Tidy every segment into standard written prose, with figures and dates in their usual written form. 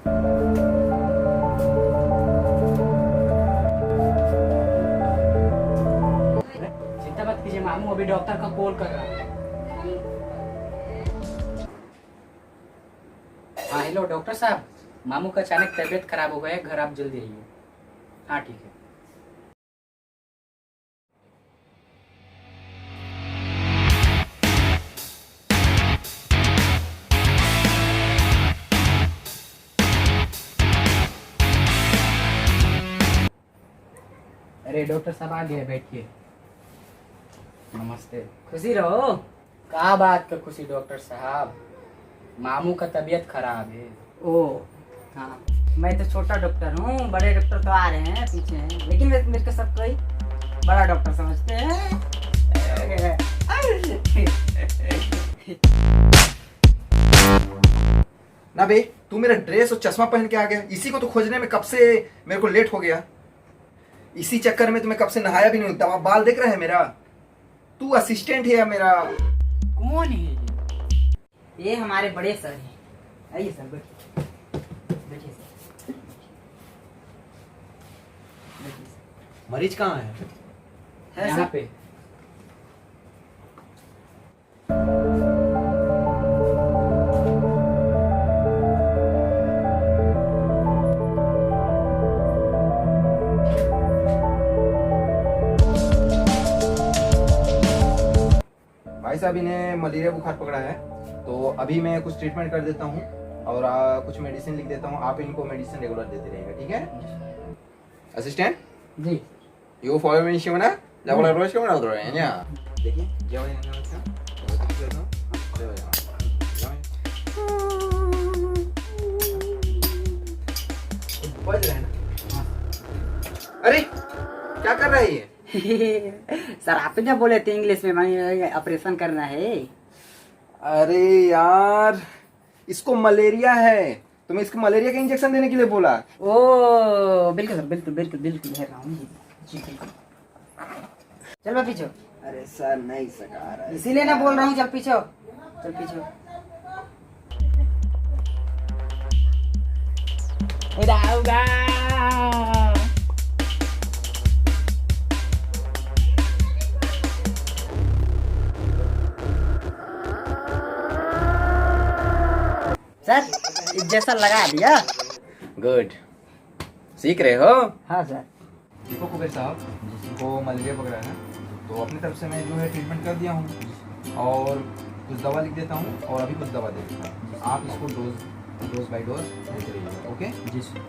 चिंता मत कीजिए मामू, अभी डॉक्टर का कॉल कर रहा है। हाँ हेलो डॉक्टर साहब, मामू का अचानक तबीयत खराब हो गया है, घर आप जल्दी आइए। हाँ ठीक है। अरे डॉक्टर साहब आ गए, बैठिए। नमस्ते। खुशी रहो। क्या बात का खुशी डॉक्टर साहब, मामू का तबीयत खराब है। ओ हाँ, मैं तो छोटा डॉक्टर हूँ, बड़े डॉक्टर तो आ रहे हैं पीछे हैं, लेकिन मेरे को सब कोई बड़ा डॉक्टर समझते हैं। ना बे, तू मेरा ड्रेस और चश्मा पहन के आ गया। इसी को तो खोजने में कब से मेरे को लेट हो गया। इसी चक्कर में तो मैं कब से नहाया भी नहीं होता। बाल देख रहा है मेरा। तू असिस्टेंट है या मेरा? कौन है ये हमारे बड़े सर हैं। आइए सर, बैठिए बैठिए सर, बैठिए सर। मरीज कहाँ है यहाँ पे। भाई साहब, इन्हें मलेरिया बुखार पकड़ा है, तो अभी मैं कुछ ट्रीटमेंट कर देता हूँ और कुछ मेडिसिन लिख देता हूँ। आप इनको मेडिसिन रेगुलर देते रहिएगा, ठीक है? असिस्टेंट जी यो फॉलो मी शिवना लगोला रोज के बना दो रहे हैं क्या? देखिए जाओ यहाँ से, बज रहे हैं ना? अरे क्या कर रहा है ये? सर आप क्या बोले थे इंग्लिश में, मैं ऑपरेशन करना है। अरे यार, इसको मलेरिया है, तो मैं इसको मलेरिया का इंजेक्शन देने के लिए बोला। ओ बिल्कुल सर, बिल्कुल बिल्कुल बिल्कुल है राम जी बिल्कुल। चलो पीछे। अरे सर नहीं सका रहा है, इसीलिए ना बोल रहा हूँ, चल पीछे हो, चल पीछे हो। सर जैसा लगा दिया। गुड, सीख रहे हो? हाँ सर। देखो कुबेर साहब, जिसको मलेरिया पकड़ा है, तो अपनी तरफ से मैं जो है ट्रीटमेंट कर दिया हूँ और कुछ दवा लिख देता हूँ और अभी कुछ दवा दे देता हूँ। आप इसको डोज बाय डोज देते रहिएगा, ओके? जी सर।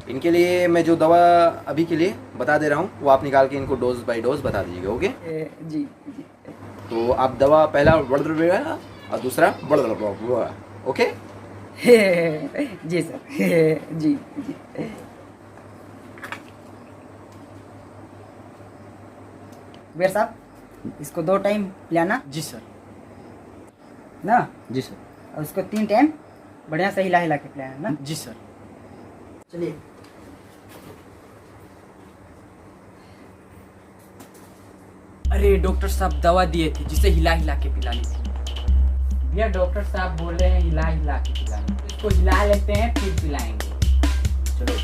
इनके लिए मैं जो दवा अभी के लिए बता दे रहा हूँ, वो आप निकाल के इनको डोज बाय डोज बता दीजिएगा, ओके? जी। तो आप दवा पहला और दूसरा ओके? जी सर। जी। कुबेर साहब, इसको 2 टाइम पिलाना। जी सर। ना? जी सर। और उसको 3 टाइम बढ़िया से हिला के पिलाना ना। जी सर। चलिए। अरे डॉक्टर साहब दवा दिए थे जिसे हिला के पिलानी थी। भैया डॉक्टर साहब बोल रहे हैं हिला के पिलाना, इसको हिला लेते हैं फिर पिलाएंगे। चलो